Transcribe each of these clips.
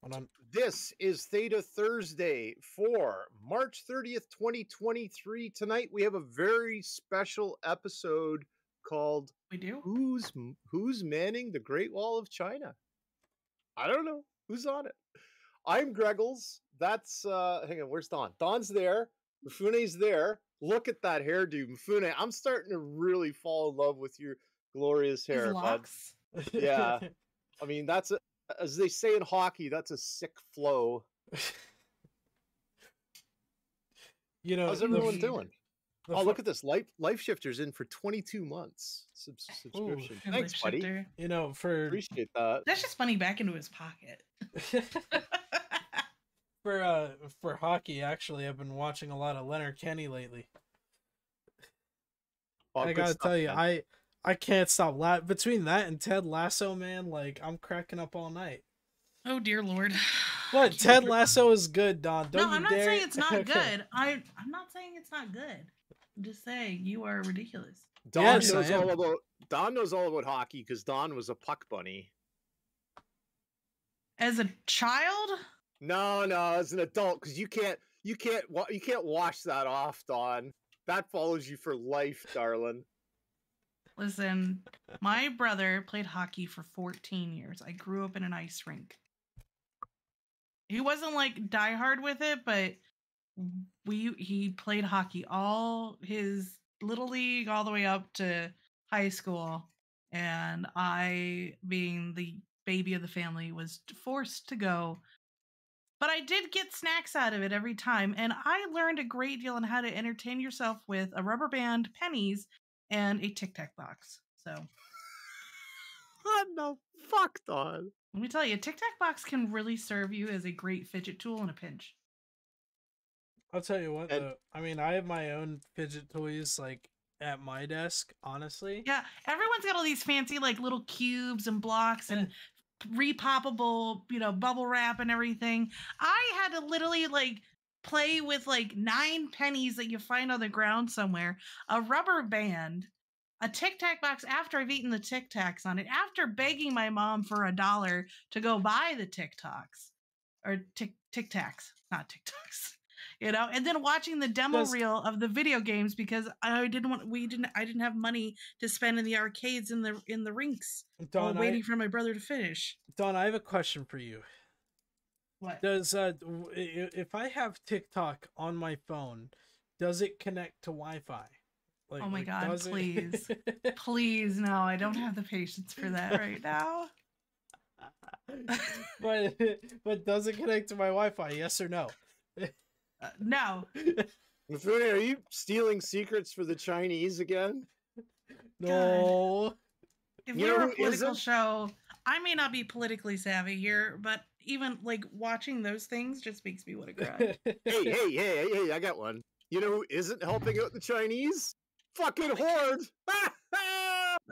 Hold on. This is Theta Thursday for March 30th, 2023. Tonight we have a very special episode called We do? Who's Manning the Great Wall of China? I don't know. Who's on it? I'm Greggles. That's hang on, where's Don? Don's there. Mifune's there. Look at that hairdo, Mifune. I'm starting to really fall in love with your glorious hair, His bud. locks? Yeah. I mean, that's a, as they say in hockey, that's a sick flow. You know, How's everyone doing? the Look at this. Life Shifter's in for 22 months subscription. Ooh, Thanks, buddy. Shifter. You know, for Appreciate that. That's just money back into his pocket. for hockey, actually, I've been watching a lot of Leonard Kenny lately. Oh, I good gotta stuff, tell you, man. I can't stop. Between that and Ted Lasso, man, like I'm cracking up all night. Oh dear Lord. What? Ted Lasso is good, Don. Don't No, you I'm not dare. saying it's not good. I'm not saying it's not good. I'm just saying you are ridiculous. Don Yes, knows I am. Don knows all about hockey because Don was a puck bunny. As a child? No, as an adult, because you can't wash that off, Don. That follows you for life, darling. Listen, my brother played hockey for 14 years. I grew up in an ice rink. He wasn't like diehard with it, but he played hockey all his little league all the way up to high school, and I, being the baby of the family, was forced to go. But I did get snacks out of it every time, and I learned a great deal on how to entertain yourself with a rubber band, pennies, and a Tic Tac box. So, What the fuck, Don? let me tell you, a Tic Tac box can really serve you as a great fidget tool in a pinch. I'll tell you what, And- though. I mean, I have my own fidget toys, like, at my desk, honestly. Yeah, everyone's got all these fancy, like, little cubes and blocks and repoppable, bubble wrap and everything. I had to literally, like, play with, like, 9 pennies that you find on the ground somewhere, a rubber band, a Tic Tac box after I've eaten the Tic Tacs on it, after begging my mom for $1 to go buy the Tic Tacs, or Tic Tacs, not Tic Tacs. And then watching the demo reel of the video games because I didn't have money to spend in the arcades in the rinks, Don, waiting for my brother to finish. Don, I have a question for you. What? Does if I have TikTok on my phone, does it connect to Wi-Fi? Oh my God, please. Please, no, I don't have the patience for that right now. but does it connect to my Wi-Fi? Yes or no? No. Mifune, are you stealing secrets for the Chinese again? No. If You we know were a who political isn't? show, I may not be politically savvy here, but even like watching those things just makes me want to cry. Hey, I got one. You know who isn't helping out the Chinese? Fucking Horde!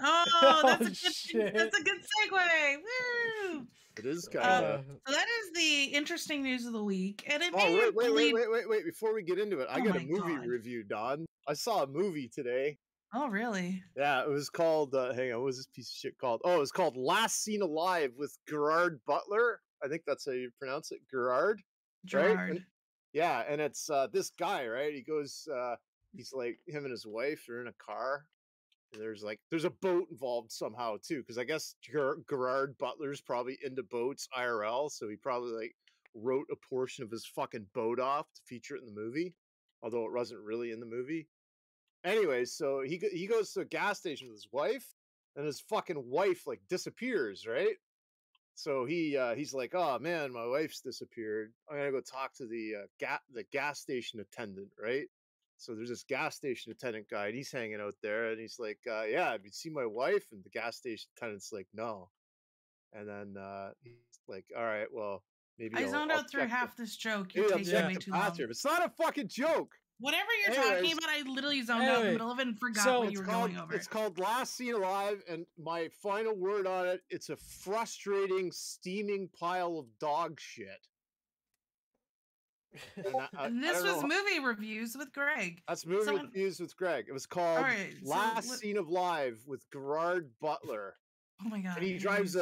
Oh, that's shit. that's a good segue. Woo! It is kind of. So that is the interesting news of the week, and it Oh, made me believe. wait! Before we get into it, I Oh got a my movie God. review, Don. I saw a movie today. Oh, really? Yeah, it was called. Hang on, what was this piece of shit called? Oh, it was called Last Seen Alive with Gerard Butler. I think that's how you pronounce it, Gerard. Gerard. Right? Yeah, and it's this guy, right? He goes, he's like, him and his wife are in a car. And there's a boat involved somehow too, because I guess Gerard Butler's probably into boats IRL, so he probably like wrote a portion of his fucking boat off to feature it in the movie, although it wasn't really in the movie. Anyway, so he goes to a gas station with his wife, and his fucking wife like disappears, right? So he's like, oh man, my wife's disappeared. I'm gonna go talk to the gas station attendant, right? So there's this gas station attendant guy, and he's hanging out there, and he's like, yeah, have you seen my wife? And the gas station attendant's like, no. And then he's like, all right, well, maybe I zoned out through check half this joke. Maybe You're I'll taking check way the too long. bathroom. It's not a fucking joke. Whatever you're Anyways, talking about, I literally zoned out in the anyway, middle of it and forgot so what you were going over. It's called Last Seen Alive, and my final word on it, it's a frustrating, steaming pile of dog shit. And this was movie reviews with Greg. That's movie reviews with Greg. It was called All right, Last Scene of Live with Gerard Butler. Oh my god. And he drives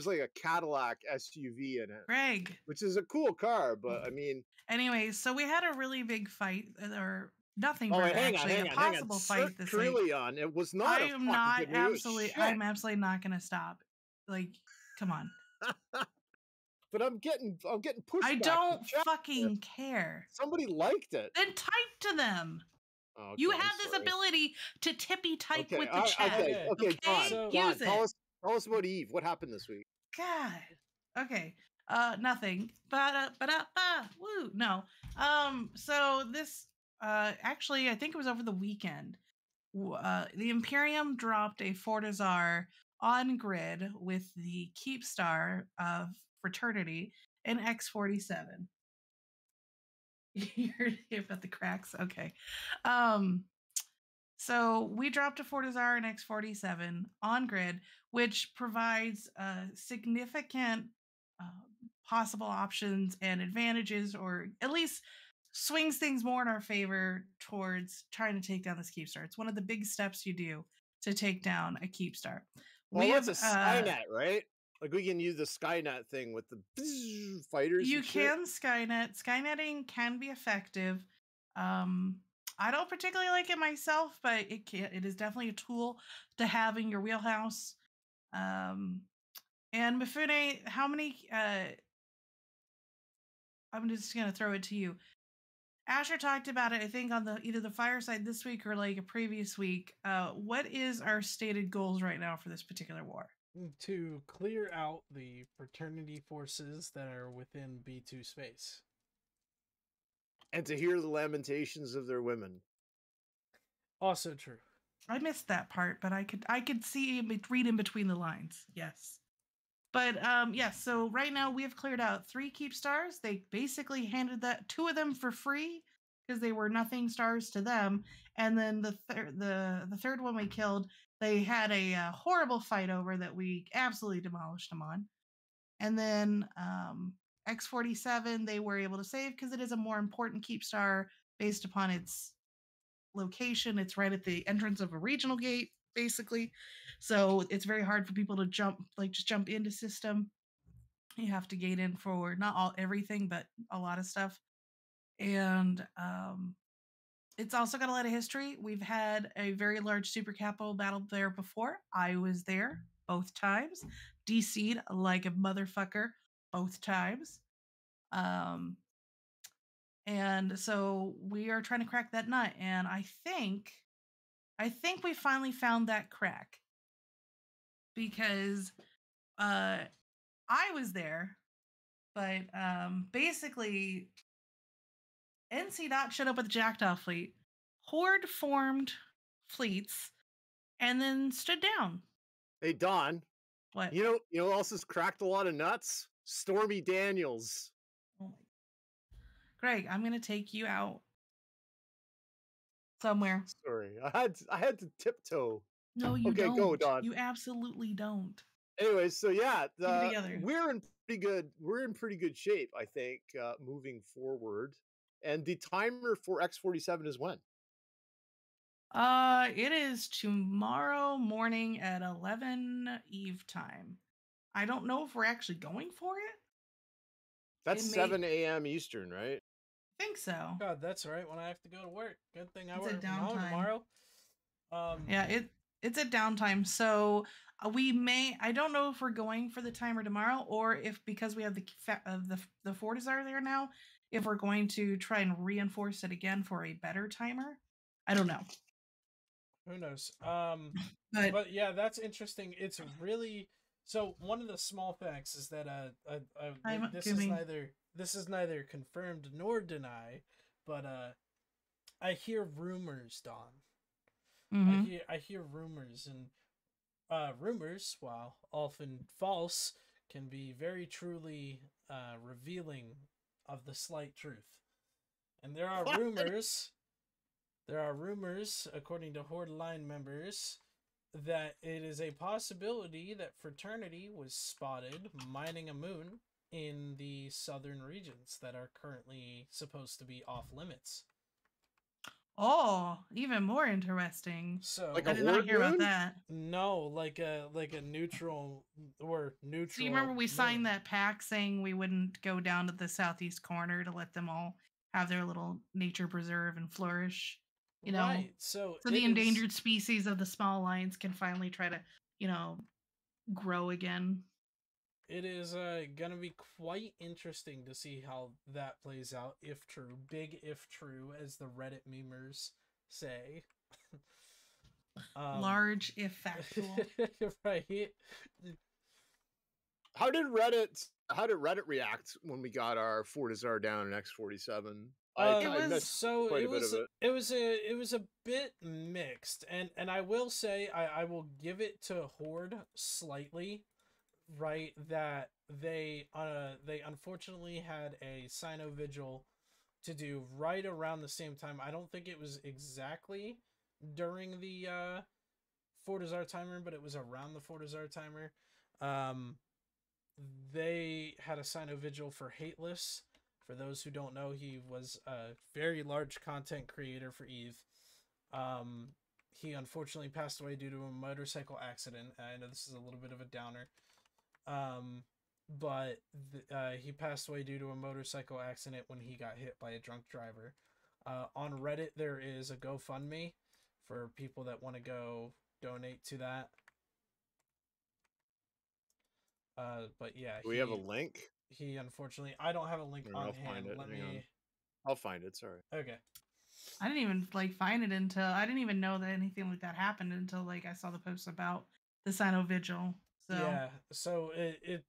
like a Cadillac SUV in it, Greg. which is a cool car. But I mean, anyways, so we had a really big fight, or nothing, oh, but hang actually on, a hang on. possible Sir fight this week. Trillion, it was not a fucking good movie. It was shit. I'm absolutely not gonna stop. Like, come on. But I'm getting pushed. I don't fucking care. Somebody liked it. Then type to them. Okay, you have this ability to tippy type with the chat. Okay, Don, use it. Tell us about Eve. What happened this week? God. Okay. Nothing. Woo. No. So this actually I think it was over the weekend. The Imperium dropped a Fortizar on grid with the Keep Star of Fraternity in X47. You heard about the cracks? Okay. So we dropped a Fortizar in X47 on grid, which provides significant possible options and advantages, or at least swings things more in our favor towards trying to take down this Keep Star. It's one of the big steps you do to take down a Keep Star. Well, that's a Skynet, right? Like we can use the Skynet thing with the fighters. You can Skynet. Skynetting can be effective. I don't particularly like it myself, but it is definitely a tool to have in your wheelhouse. And Mifune, how many? I'm just gonna throw it to you. Asher talked about it, I think, on either the fireside this week or like a previous week. What is our stated goals right now for this particular war? To clear out the fraternity forces that are within B2 space. And to hear the lamentations of their women. Also true. I missed that part, but I could read in between the lines. Yes. But yes, so right now we have cleared out 3 Keep Stars. They basically handed 2 of them for free because they were nothing stars to them. And then the third one we killed, they had a horrible fight over that we absolutely demolished them on. And then X47 they were able to save because it is a more important Keep Star based upon its location. It's right at the entrance of a regional gate, basically. So it's very hard for people to just jump into system. You have to gate in for not everything, but a lot of stuff. And it's also got a lot of history. We've had a very large super capital battle there before. I was there both times. DC'd like a motherfucker both times. And so we are trying to crack that nut. And I think we finally found that crack. Because I was there, but basically NC Dot showed up with the Jackdaw fleet, Horde formed fleets, and then stood down. Hey Don, what? You know who else has cracked a lot of nuts? Stormy Daniels. Oh my. Greg, I'm gonna take you out somewhere. Sorry, I had to tiptoe. No, you don't. Okay, go, Don. You absolutely don't. Anyway, so yeah, we're in pretty good shape, I think, moving forward. And the timer for X47 is when? It is tomorrow morning at 11 Eve time. I don't know if we're actually going for it. That's 7 a.m. Eastern, right? I think so. God, that's right. When I have to go to work. Good thing I work tomorrow. Yeah, it's at downtime. So I don't know if we're going for the timer tomorrow, or if because we have the Fortizar there now, if we're going to try and reinforce it again for a better timer. I don't know. Who knows? But yeah, that's interesting. It's really so. One of the small facts is that this is neither confirmed nor denied, but I hear rumors, Don. Mm-hmm. I hear rumors, and rumors, while often false, can be very truly revealing of the slight truth. And there are rumors. There are rumors, according to Horde Line members, that it is a possibility that Fraternity was spotted mining a moon in the southern regions that are currently supposed to be off limits. Oh, even more interesting. So Like I a did not horde hear about moon? that. no, like a neutral or neutral. So you remember we moon. signed that pact saying we wouldn't go down to the southeast corner to let them all have their little nature preserve and flourish. You know, Right. So so the endangered species of the small lions can finally try to, you know, grow again. It is gonna be quite interesting to see how that plays out, if true. Big if true, as the Reddit memers say. Large if factual. Right. How did Reddit react when we got our Fortizar down in X47? I missed quite a bit of it. It was a bit mixed, and I will say I will give it to Horde slightly, right, that they unfortunately had a Sino Vigil to do right around the same time. I don't think it was exactly during the Fortizar timer, but it was around the Fortizar timer. They had a Sino Vigil for Hateless. For those who don't know, he was a very large content creator for Eve. He unfortunately passed away due to a motorcycle accident. I know this is a little bit of a downer. But he passed away due to a motorcycle accident when he got hit by a drunk driver. On Reddit, there is a GoFundMe for people that want to go donate to that. But yeah, Do we have a link? He unfortunately, I don't have a link on I'll hand. find it. Let me. I'll find it. Sorry. Okay. I didn't even find it until I didn't even know that anything like that happened until I saw the post about the Sino Vigil. So yeah, so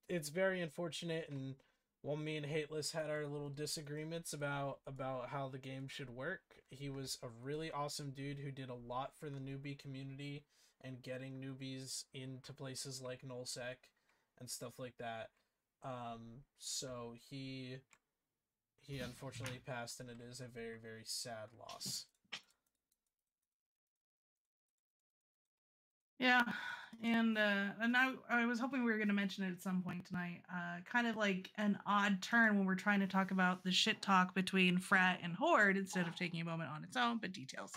it's very unfortunate, and while me and Hateless had our little disagreements about how the game should work, he was a really awesome dude who did a lot for the newbie community and getting newbies into places like Nullsec and stuff like that. So he unfortunately passed, and it is a very, very sad loss. yeah, and I was hoping we were going to mention it at some point tonight. Kind of like an odd turn when we're trying to talk about the shit talk between Frat and Horde instead of taking a moment on its own, but details.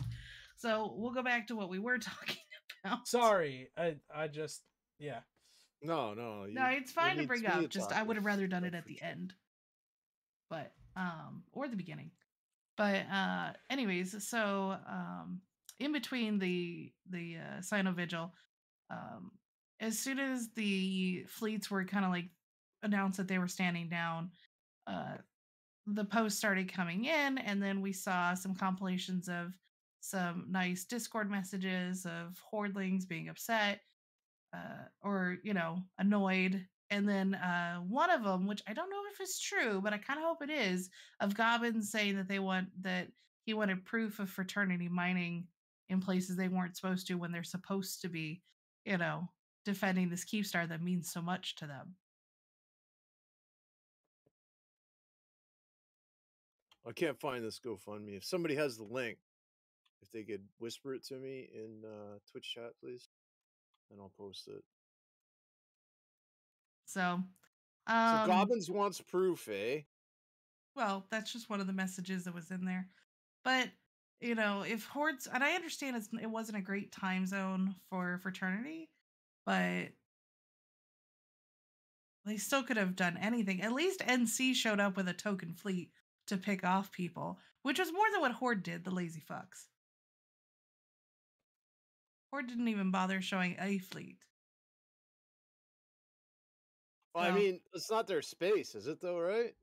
So we'll go back to what we were talking about. Sorry, I just yeah. No, No, it's fine to bring up. Just I would have rather done it at the end, but or the beginning. But anyways, so in between the Sino Vigil, as soon as the fleets were kind of like announced that they were standing down, the posts started coming in, and then we saw some compilations of some nice Discord messages of hordlings being upset or annoyed, and then one of them, which I don't know if it's true, but I kind of hope it is, of Gobbins saying that he wanted proof of fraternity mining in places they weren't supposed to when they're supposed to be, defending this Keepstar that means so much to them. I can't find this GoFundMe. If somebody has the link, if they could whisper it to me in Twitch chat, please, and I'll post it. So Gobbins wants proof, eh? Well, that's just one of the messages that was in there. But, if Hordes, and I understand it wasn't a great time zone for fraternity, but they still could have done anything. At least NC showed up with a token fleet to pick off people, which was more than what Horde did, the lazy fucks. Horde didn't even bother showing a fleet. Well, I mean, it's not their space, is it though, right?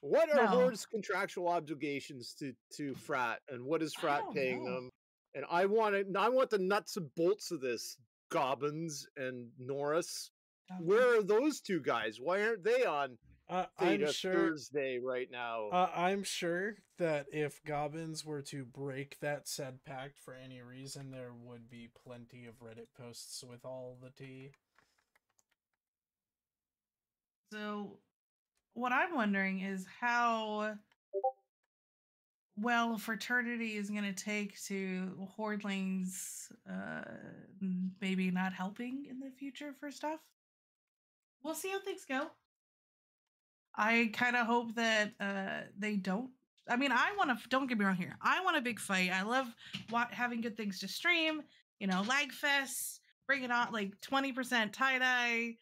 What are Horde's contractual obligations to Frat, and what is Frat paying them? And I want the nuts and bolts of this, Gobbins and Norris. Where are those two guys? Why aren't they on Theta Thursday right now? I'm sure that if Gobbins were to break that said pact for any reason, there would be plenty of Reddit posts with all the tea. So, what I'm wondering is how well fraternity is going to take to hordlings maybe not helping in the future for stuff. We'll see how things go. I kind of hope that they don't I mean, I want to, don't get me wrong here. I want a big fight. I love having good things to stream, you know, lag fests, bring it on, like 20% tie-dye,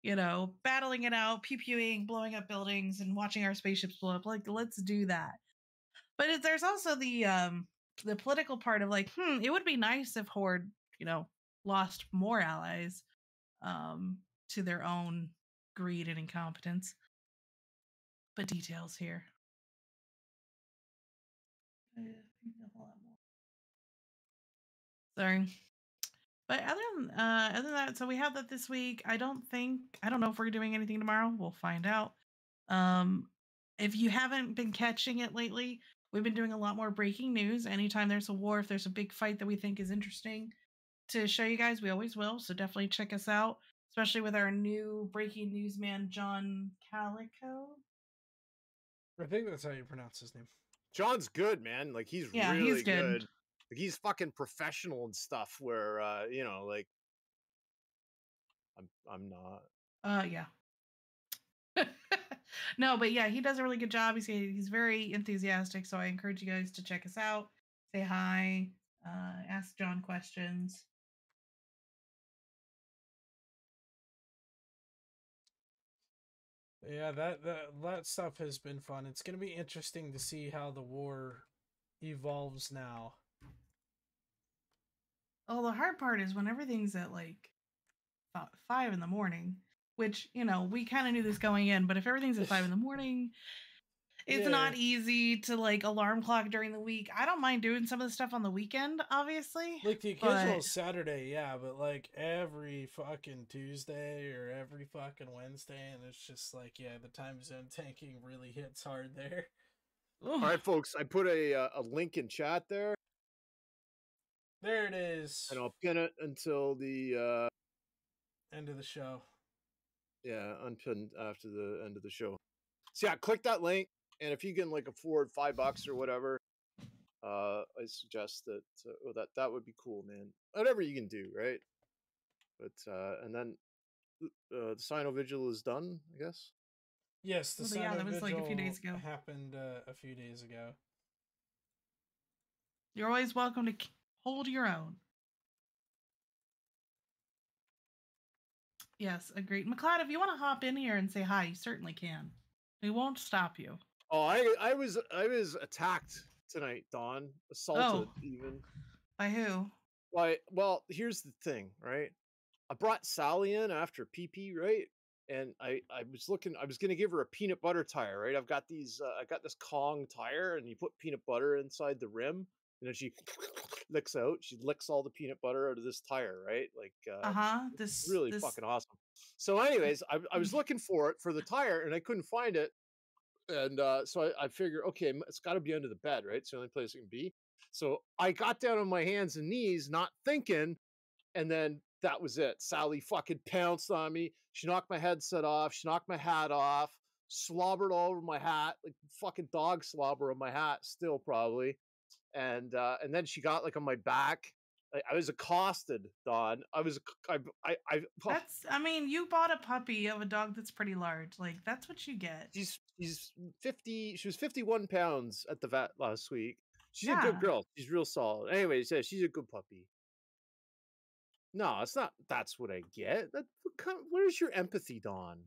you know, battling it out, pew-pewing, blowing up buildings, and watching our spaceships blow up. Like, let's do that. But there's also the political part of like, it would be nice if Horde, you know, lost more allies to their own greed and incompetence. But details here. Sorry. But other than that, so we have that this week. I don't know if we're doing anything tomorrow. We'll find out. If you haven't been catching it lately, we've been doing a lot more breaking news. Anytime there's a war, if there's a big fight that we think is interesting to show you guys, we always will. So definitely check us out, especially with our new breaking news man, John Calico. I think that's how you pronounce his name. John's good, man. Like he's really good. Like, he's fucking professional and stuff. Where you know, like I'm not. Yeah. No, but yeah, he does a really good job. He's very enthusiastic, so I encourage you guys to check us out, say hi, ask John questions. Yeah, that stuff has been fun. It's going to be interesting to see how the war evolves now. Oh, the hard part is when everything's at like 5 in the morning, which, you know, we kind of knew this going in, but if everything's at 5 in the morning, it's not easy to like alarm clock during the week. I don't mind doing some of the stuff on the weekend, obviously. Like the occasional Saturday, yeah, but like every fucking Tuesday or every fucking Wednesday, and it's just like, yeah, the time zone tanking really hits hard there. All right, folks, I put a link in chat there. There it is. And I'll pin it until the end of the show. Yeah, unpinned after the end of the show. So yeah, click that link, and if you can like afford $5 or whatever, I suggest that that would be cool, man. Whatever you can do, right? But and then the Sino Vigil is done, I guess. Yes, the Sino that was Vigil like a few days ago. Happened a few days ago. You're always welcome to hold your own. Yes, agreed. McLeod, if you want to hop in here and say hi, you certainly can. We won't stop you. Oh, I was attacked tonight, Dawn. Assaulted even. By who? Well, here's the thing, right? I brought Sally in after PP, right? And I was gonna give her a peanut butter tire, right? I've got these I got this Kong tire, and you put peanut butter inside the rim, and then she licks out. She licks all the peanut butter out of this tire, right? Like this really fucking awesome. So anyways, I was looking for the tire, and I couldn't find it. And so I figured, okay, it's got to be under the bed, right? It's the only place it can be. So I got down on my hands and knees, not thinking, and then that was it. Sally fucking pounced on me. She knocked my headset off. She knocked my hat off. Slobbered all over my hat, like fucking dog slobber on my hat, still probably. And then she got like on my back. I was accosted, Dawn. That's. I mean, you bought a puppy of a dog that's pretty large. Like that's what you get. She's 50. She was 51 pounds at the vet last week. She's a good girl. She's real solid. Anyways, yeah, she's a good puppy. No, it's not. That's what I get. Where's your empathy, Dawn?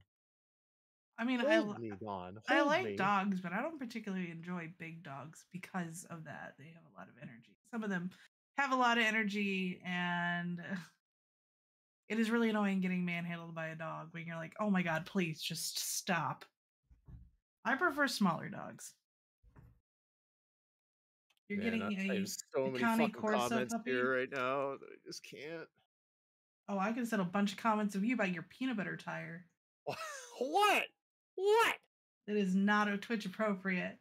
I mean, Dawn. I like dogs, but I don't particularly enjoy big dogs because of that. They have a lot of energy. Some of them have a lot of energy, and it is really annoying getting manhandled by a dog when you're like, oh my god, please just stop. I prefer smaller dogs. You're getting I so many fucking comments puppy here right now. I just can't. Oh, I could have said a bunch of comments of you about your peanut butter tire. What? It is not a Twitch appropriate.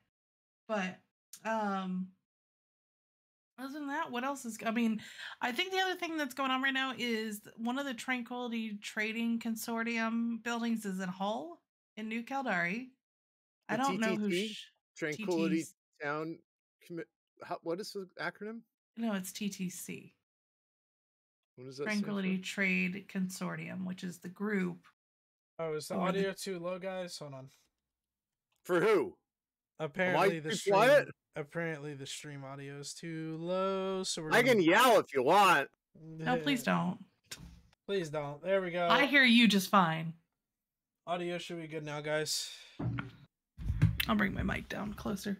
But other than that, what else is? I mean, I think the other thing that's going on right now is one of the Tranquility Trading Consortium buildings is in Hull in New Caldari. I don't know who. Tranquility Town. What is the acronym? No, it's TTC. What is that? Tranquility Trade Consortium, which is the group. Oh, is the audio too low, guys? Hold on. For who? Apparently the too stream quiet? apparently the stream audio is too low, so we're I can gonna... yell if you want. No, please don't. Please don't. There we go. I hear you just fine. Audio should be good now, guys. I'll bring my mic down closer.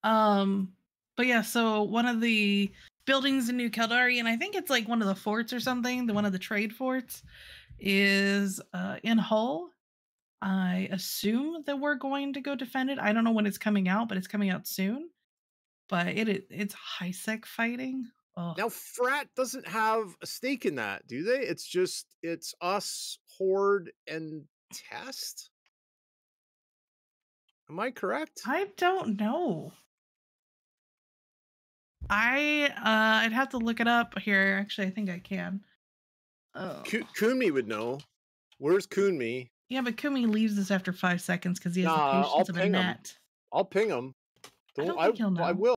But yeah, so one of the buildings in New Caledonia, and I think it's like one of the forts or something, one of the trade forts, is in Hull. I assume that we're going to go defend it. I don't know when it's coming out, but it's coming out soon. But it's high sec fighting. Ugh. Now, Frat doesn't have a stake in that, do they? It's us, Horde, and Test. Am I correct? I don't know. I'd have to look it up here. Actually, I think I can. Oh. Kunmi would know. Where's Kunmi? Yeah, but Kumi leaves us after 5 seconds because he has the patience of a gnat. I'll ping him. I don't think he'll know. I will.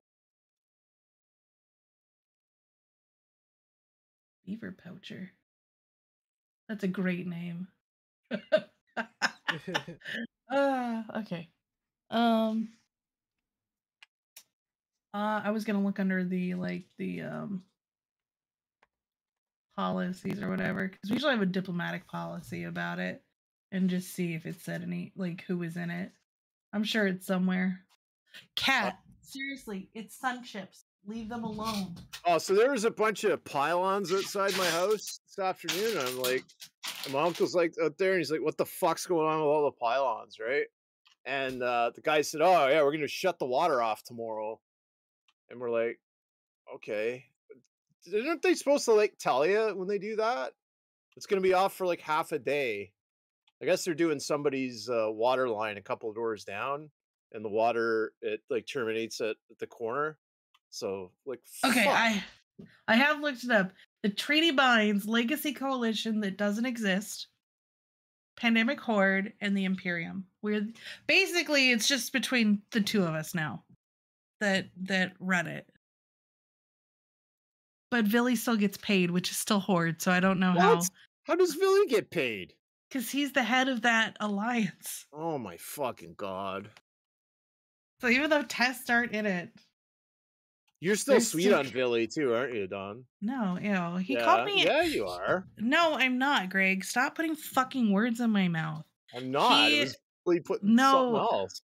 Beaver Poacher. That's a great name. Okay. I was gonna look under the policies or whatever, because we usually have a diplomatic policy about it, and just see if it said any who is in it. I'm sure it's somewhere. Cat, seriously, it's sun chips. Leave them alone. Oh, so there was a bunch of pylons outside my house this afternoon. And I'm like, and my uncle's like out there, and he's like, "What the fuck's going on with all the pylons, right?" And the guy said, "Oh yeah, we're gonna shut the water off tomorrow." And we're like, "Okay." Aren't they supposed to tell you when they do that? It's gonna be off for half a day. I guess they're doing somebody's water line a couple of doors down, and the water it terminates at the corner. So okay, fuck. I have looked it up. The treaty binds Legacy Coalition that doesn't exist, Pandemic Horde, and the Imperium. Basically it's just between the two of us now that run it. But Villy still gets paid, which is still Horde, so I don't know how. How does Villy get paid? Because he's the head of that alliance. Oh my fucking god. So even though tests aren't in it. You're still sweet on Villy too, aren't you, Don? No, ew. He called me. Yeah, you are. No, I'm not, Greg. Stop putting fucking words in my mouth. I'm not. It was really putting something else.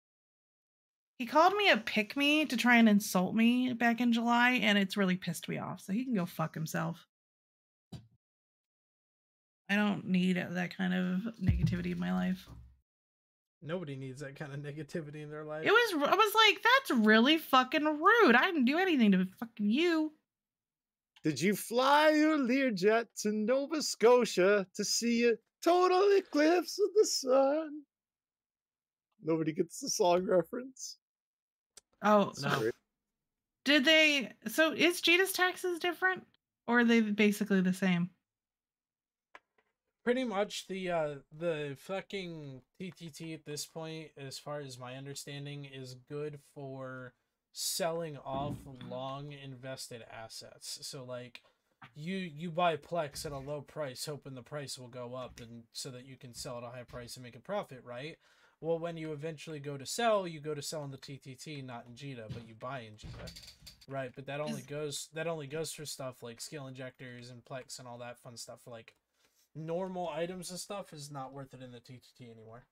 He called me a pick-me to try and insult me back in July, and it's really pissed me off. So he can go fuck himself. I don't need that kind of negativity in my life. Nobody needs that kind of negativity in their life. I was like, that's really fucking rude. I didn't do anything to fucking you. Did you fly your Learjet to Nova Scotia to see a total eclipse of the sun? Nobody gets the song reference. Oh, sorry. No. Did they? So is Jada's taxes different? Or are they basically the same? Pretty much the fucking TTT at this point, as far as my understanding, is good for selling off long invested assets. So you buy Plex at a low price, hoping the price will go up, and so that you can sell at a high price and make a profit, right? Well, when you eventually go to sell, you go to sell in the TTT, not in Jita, but you buy in Jita, right? But that only goes for stuff like skill injectors and Plex and all that fun stuff. For normal items and stuff is not worth it in the TTT anymore.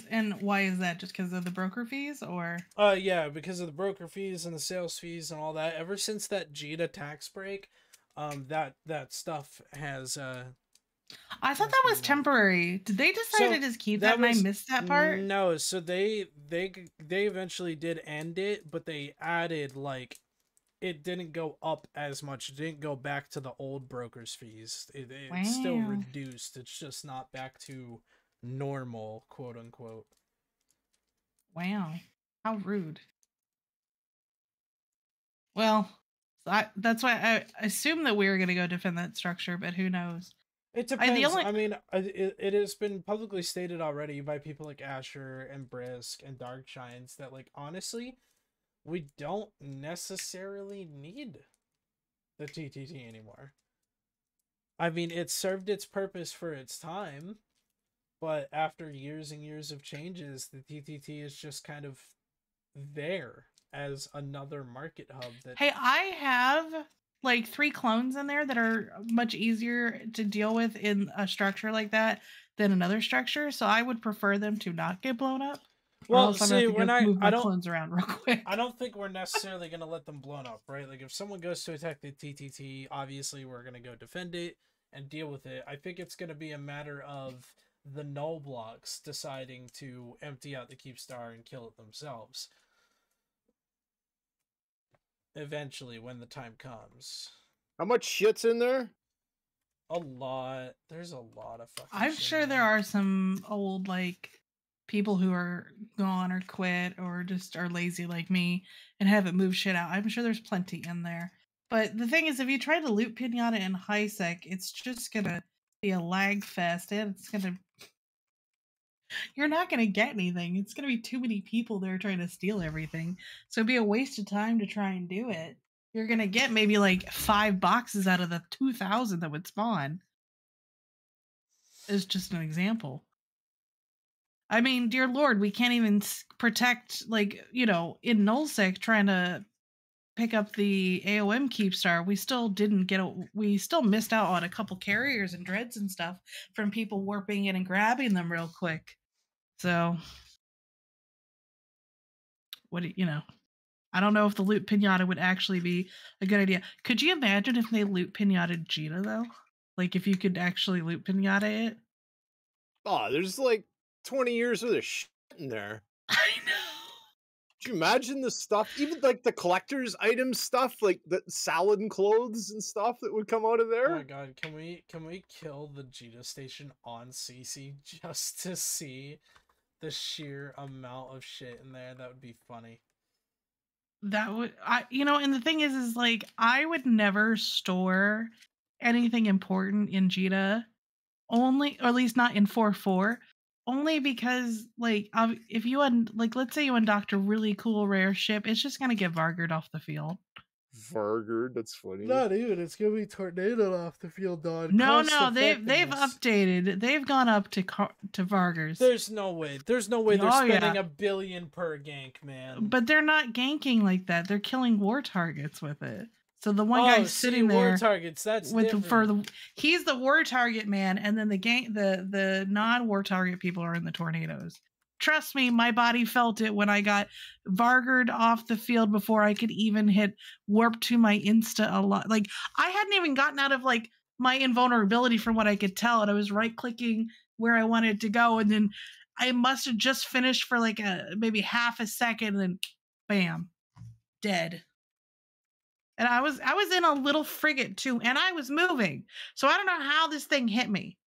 And why is that? Just because of the broker fees, or? Yeah, because of the broker fees and the sales fees and all that. Ever since that Jita tax break, that stuff has I thought that was temporary. Did they decide to just keep that and I missed that part? No, so they eventually did end it, but they added it didn't go up as much. It didn't go back to the old broker's fees. It's still reduced. It's just not back to normal, quote unquote. Wow. How rude. Well, that's why I assume that we were going to go defend that structure, but who knows? It depends. It has been publicly stated already by people like Asher and Brisk and Darkshines that, honestly, we don't necessarily need the TTT anymore. I mean, it served its purpose for its time, But after years and years of changes, the TTT is just kind of there as another market hub that Hey, I have like 3 clones in there that are much easier to deal with in a structure like that than another structure. So I would prefer them to not get blown up. Or well, else I'm gonna see, have to when go move I my don't clones around real quick. I don't think we're necessarily going to let them blown up, right? Like if someone goes to attack the TTT, obviously we're going to go defend it and deal with it. I think it's going to be a matter of the null blocks deciding to empty out the Keep Star and kill it themselves. Eventually, when the time comes. How much shit's in there? A lot. There's a lot of fucking I'm shit sure in there are some old like people who are gone or quit or just are lazy like me and haven't moved shit out. I'm sure there's plenty in there. But the thing is, if you try to loot pinata in high sec, it's just gonna be a lag fest, and you're not gonna get anything. It's gonna be too many people there trying to steal everything. So it'd be a waste of time to try and do it. You're gonna get maybe like 5 boxes out of the 2,000 that would spawn. Is just an example. I mean, dear Lord, we can't even protect, like, in nullsec trying to pick up the AOM Keepstar. We still didn't get we still missed out on a couple carriers and dreads and stuff from people warping in and grabbing them real quick. So, what do you know? I don't know if the loot pinata would actually be a good idea. Could you imagine if they loot pinata Jita though? Like if you could actually loot pinata it? Oh, there's like 20 years worth of shit in there. I know. Could you imagine the stuff, even like the collector's items stuff, like the salad and clothes and stuff that would come out of there? Oh my god, can we kill the Jita station on CC just to see the sheer amount of shit in there? That would be funny. That would and the thing is like I would never store anything important in Jita, only, or at least not in 4.4, only because like if you let's say you undocked a really cool rare ship, it's just gonna get Vargard off the field. Vargard, that's funny. Not even. It's gonna be tornadoed off the field, Don. No, they've updated. They've gone up to Vargars. There's no way. There's no way they're Oh, yeah. spending $1 billion per gank, man. But they're not ganking like that. They're killing war targets with it. So the one guy's sitting there war targets. That's with different. he's the war target man, and then the non-war target people are in the tornadoes. Trust me, my body felt it when I got Vargard off the field before I could even hit warp to my insta a lot. Like I hadn't even gotten out of like my invulnerability from what I could tell, and I was right clicking where I wanted to go, and then I must have just finished for like maybe half a second, and then bam, dead. And I was in a little frigate too, and I was moving, so I don't know how this thing hit me,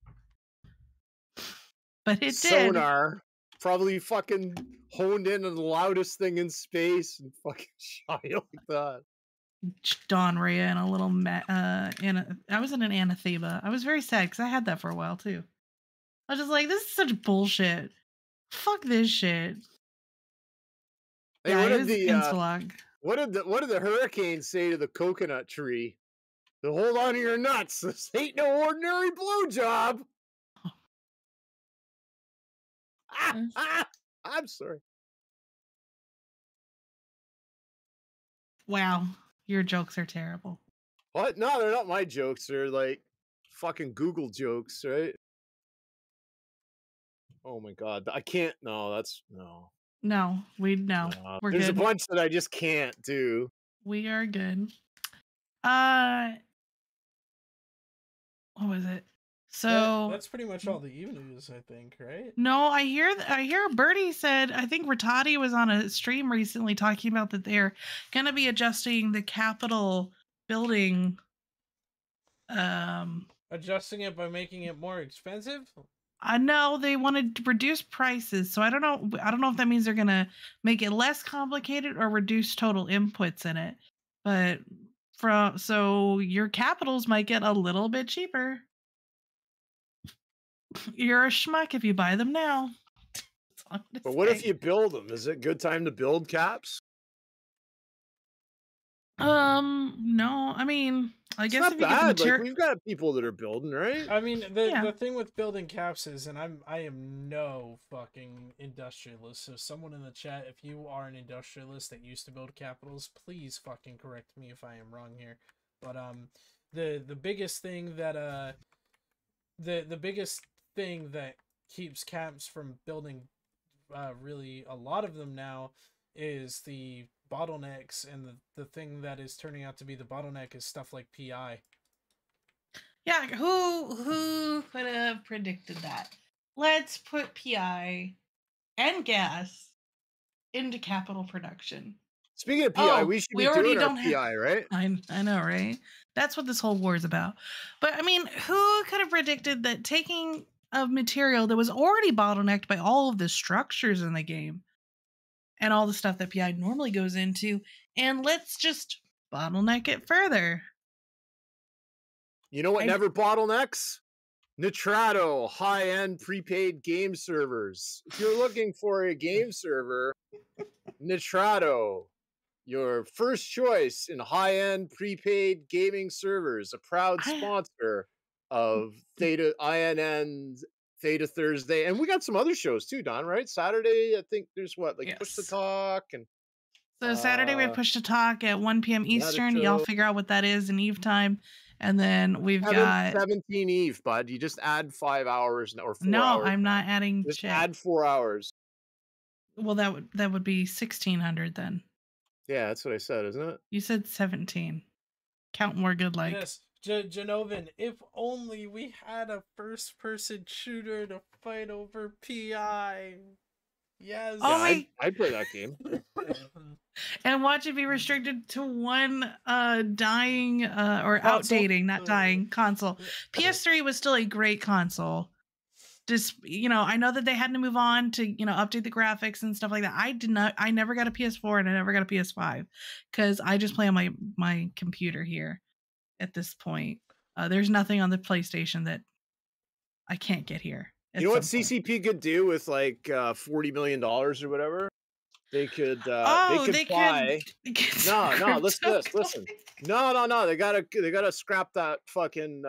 but it did. Sonar. Probably fucking honed in on the loudest thing in space and fucking shot you like that. Dawn Rhea and a little I was in an anathema. I was very sad because I had that for a while too. I was just like, this is such bullshit. Fuck this shit. Hey, yeah, what did the hurricane say to the coconut tree? To hold on to your nuts. This ain't no ordinary blowjob. I'm sorry. Wow, your jokes are terrible. What? No, they're not my jokes. They're like fucking Google jokes, right? Oh my god, I can't. No, that's no. No, we're There's good. a bunch that I just can't do. We are good. What was it? So that's pretty much all the news, I think, right? No, I hear Birdie said, I think Rattati was on a stream recently talking about that they're gonna be adjusting the Capitol building. Adjusting it by making it more expensive? I know they wanted to reduce prices, so I don't know if that means they're gonna make it less complicated or reduce total inputs in it. But so your capitals might get a little bit cheaper. You're a schmuck if you buy them now. But what if you build them? Is it a good time to build caps? No, I mean, I It's guess not if you get the bad. Like material, we've got people that are building, right? I mean, the Yeah. the thing with building caps is, and I am no fucking industrialist. So someone in the chat, if you are an industrialist that used to build capitals, please fucking correct me if I am wrong here. But the biggest thing that the biggest thing that keeps caps from building really a lot of them now is the bottlenecks, and the thing that is turning out to be the bottleneck is stuff like PI. yeah, who could have predicted that? Let's put PI and gas into capital production. Speaking of PI, Oh, we should we be already doing our don't have- PI, right? I know, right? That's what this whole war is about. But I mean, who could have predicted that taking a material that was already bottlenecked by all of the structures in the game and all the stuff that PI normally goes into, and let's just bottleneck it further? You know what I- never bottlenecks? Nitrado, high-end prepaid game servers. If you're looking for a game server, Nitrado, your first choice in high-end prepaid gaming servers, a proud sponsor of Theta INN's Theta Thursday. And we got some other shows too, Don, right? Saturday, I think there's what, like Push to Yes. Talk and So Saturday we have Push to Talk at 1 p.m. Eastern. show. Y'all figure out what that is in Eve time. And then we've got 17 Eve, bud. You just add 5 hours or 4 no, hours. I'm not adding Just shit. add 4 hours. Well, that would be 1600 then. Yeah, that's what I said, isn't it? You said 17. Count more good like. Yes, Genovan, if only we had a first-person shooter to fight over PI. Yes. Oh Yeah, my- I'd play that game. And watch it be restricted to one dying or Console? outdating, not dying console. PS3 was still a great console. Just, I know that they had to move on to, update the graphics and stuff like that. I never got a PS4 and I never got a PS5 because I just play on my computer here at this point. There's nothing on the PlayStation that I can't get here. You know what CCP could do with like $40 million or whatever? They could buy. No, listen. No. They gotta scrap that fucking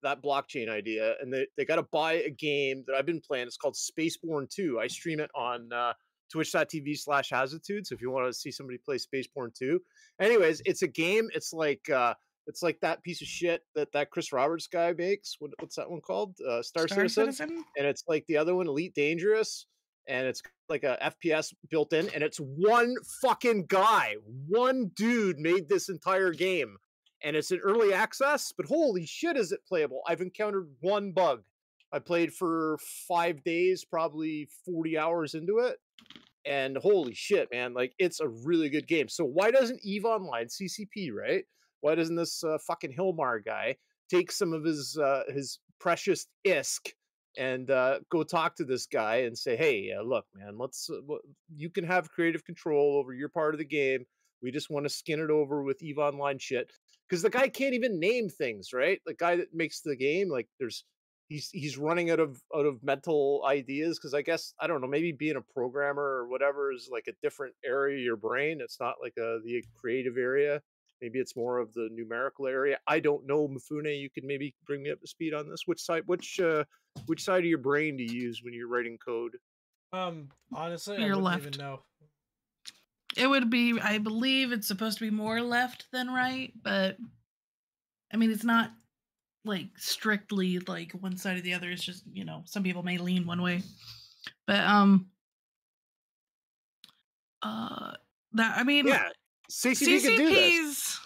that blockchain idea, and they gotta buy a game that I've been playing. It's called Spaceborne 2. I stream it on twitch.tv/Hazitude. So if you want to see somebody play Spaceborne 2. Anyways, it's a game. It's like that piece of shit that Chris Roberts guy makes. What's that one called? Star Citizen? And it's like the other one, Elite Dangerous. And it's like a FPS built in. And it's one fucking guy. One dude made this entire game. And it's in early access. But holy shit, is it playable. I've encountered one bug. I played for 5 days, probably 40 hours into it. And holy shit, man. Like, it's a really good game. So why doesn't EVE Online, CCP, right? Why doesn't this fucking Hilmar guy take some of his precious ISK and go talk to this guy and say, hey, look, man, you can have creative control over your part of the game. We just want to skin it over with EVE Online shit. Because the guy can't even name things, right? The guy that makes the game, like he's running out of mental ideas. Because I guess, I don't know, maybe being a programmer or whatever is like a different area of your brain. It's not like the creative area. Maybe it's more of the numerical area. I don't know, Mifune. You could maybe bring me up to speed on this. Which side of your brain do you use when you're writing code? Honestly, Your I wouldn't left. even know. It would be, I believe it's supposed to be more left than right, but I mean, it's not like strictly like one side or the other. It's just, some people may lean one way. But Yeah, CCP could do this.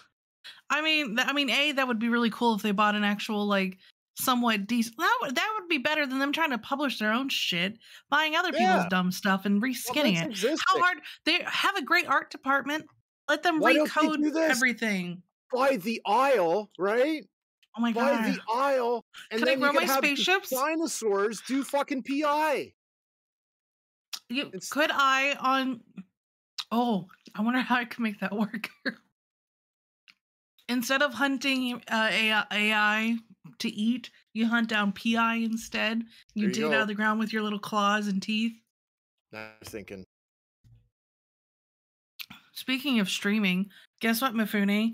That would be really cool if they bought an actual like somewhat decent. That would be better than them trying to publish their own shit, buying other people's dumb stuff and reskinning it. How hard? They have a great art department. Let them recode everything. Buy the aisle, right? Oh my god! Buy the aisle, and Could then I grow you can my have spaceships? the dinosaurs do fucking PI. Could I on? Oh, I wonder how I can make that work. Instead of hunting AI to eat, you hunt down PI instead. You dig it out of the ground with your little claws and teeth. I'm thinking. Speaking of streaming, guess what, Mifune?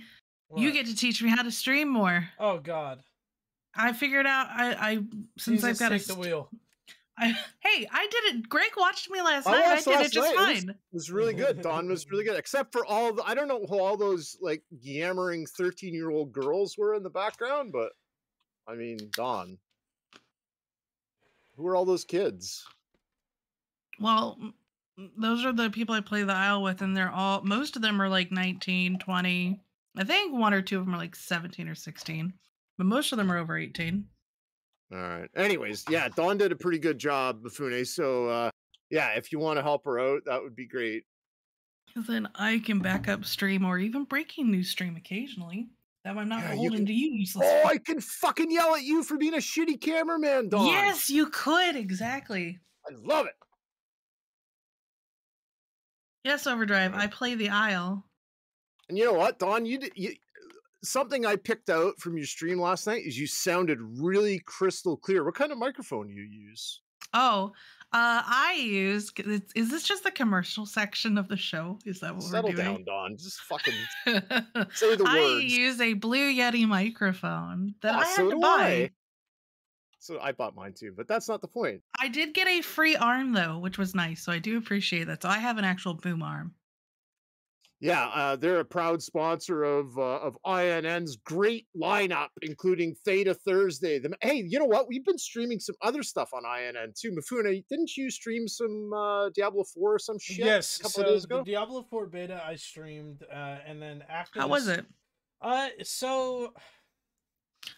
You What? get to teach me how to stream more. Oh God. I figured out. I since Jesus, I've got take the wheel. Hey, I did it. Greg watched me last I night. I watched did it last just night. fine. It was really good. Dawn was really good, except for all the, I don't know who all those like yammering 13-year-old girls were in the background, but I mean, Dawn. Who are all those kids? Well, those are the people I play the Isle with, and most of them are like 19, 20. I think one or two of them are like 17 or 16, but most of them are over 18. All right. Anyways, yeah, Dawn did a pretty good job, Mifune. So, yeah, if you want to help her out, that would be great. Because then I can back up stream or even breaking news stream occasionally. That way I'm not Yeah, beholden to you useless. Oh, I can fucking yell at you for being a shitty cameraman, Dawn. Yes, you could. Exactly. I love it. Yes, Overdrive. I play the Isle. And you know what, Dawn? You something I picked out from your stream last night is you sounded really crystal clear. What kind of microphone do you use? Oh, I use. Is this just the commercial section of the show? Is that what Settle we're doing? down, Dawn. Just fucking say the I words. use a Blue Yeti microphone that I so had to do buy. I. So I bought mine too, but that's not the point. I did get a free arm though, which was nice. So I do appreciate that. So I have an actual boom arm. Yeah, they're a proud sponsor of INN's great lineup, including Theta Thursday. Hey, you know what? We've been streaming some other stuff on INN too. Mifune, didn't you stream some Diablo 4 or some shit? Yes, a couple so of days ago. the Diablo 4 beta I streamed, and then after. How was it? So.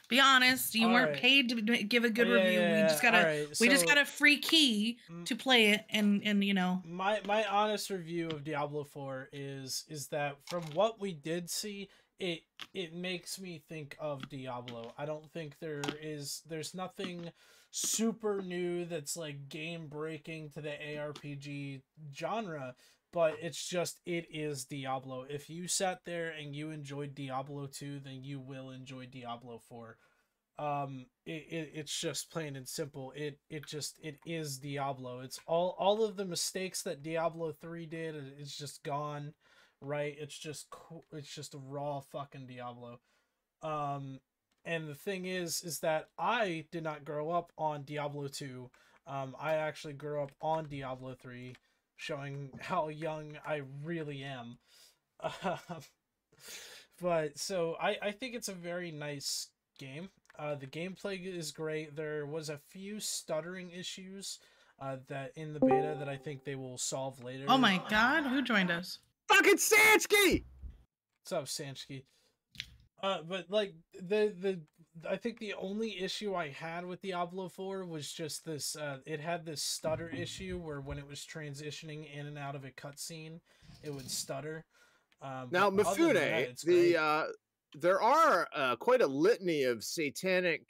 Be honest, you weren't right. paid to give a good Yeah, review. yeah, We just got right. we just got a free key to play it, and you know. My honest review of Diablo 4 is that from what we did see, it makes me think of Diablo. I don't think there's nothing super new that's like game breaking to the ARPG genre, but it's just, it is Diablo. If you sat there and you enjoyed Diablo 2, then you will enjoy Diablo 4. It's just plain and simple. It is Diablo. It's all of the mistakes that Diablo 3 did. It's just gone, right? It's just a raw fucking Diablo. And the thing is that I did not grow up on Diablo 2. I actually grew up on Diablo 3, showing how young I really am. But so I think it's a very nice game. The gameplay is great. There was a few stuttering issues that in the beta that I think they will solve later. Oh my god, who joined us? Fucking Sansky! What's up, Sansky? But like I think the only issue I had with Diablo 4 was just this. It had this stutter issue where when it was transitioning in and out of a cutscene, it would stutter. Now, Mifune, there are quite a litany of satanic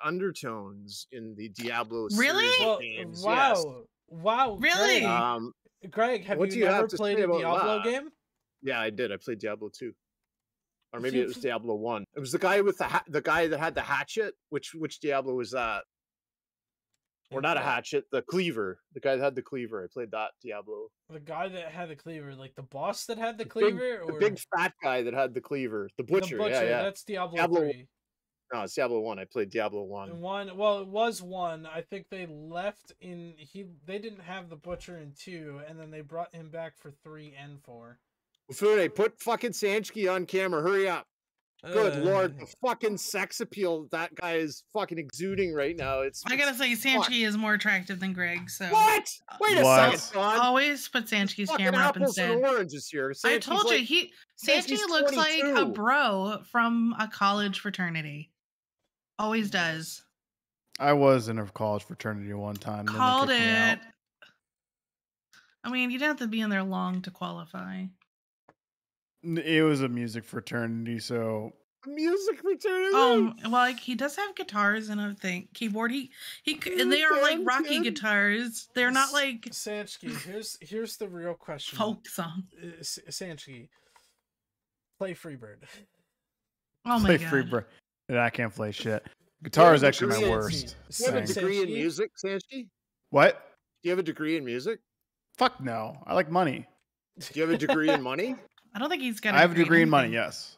undertones in the Diablo Really? series games. Wow, Yes. wow, Really? Greg, have what do you you ever have to played say a about Diablo that? game? Yeah, I did. I played Diablo 2. Or maybe it was Diablo 1. It was the guy with the guy that had the hatchet. Which Diablo was that? Or not a hatchet, the cleaver. The guy that had the cleaver. I played that Diablo. The guy that had the cleaver, like the boss that had the cleaver, The or big fat guy that had the cleaver. The butcher. Yeah. That's Diablo 3. No, it's Diablo 1. I played Diablo 1. Well, it was 1. I think they left in they didn't have the butcher in 2, and then they brought him back for 3 and 4. Mifune, put fucking Sansky on camera. Hurry up. Good lord, the fucking sex appeal that guy is fucking exuding right now. I gotta say, Sansky is more attractive than Greg. So what? Wait a What? second, Don. always put Sansky's Fucking camera up apples instead. and oranges here. I Sansky's told like, you, Sansky Sansky's looks like a 22. bro from a college fraternity. Always does. I was in a college fraternity one time. then they Called kicked me out. it. I mean, you don't have to be in there long to qualify. It was a music fraternity, so music fraternity. Well, like he does have guitars and I think keyboard. And they are like rocky guitars. They're not like Sansky, here's the real question. folk song. Sansky, play Freebird. Oh my play god. Freebird. And I can't play shit. Guitar is actually my degree in- worst. Do you have a Sansky? degree in music, Sansky? What? Do you have a degree in music? Fuck no. I like money. Do you have a degree in money? I don't think he's got. I have a degree in money. Yes.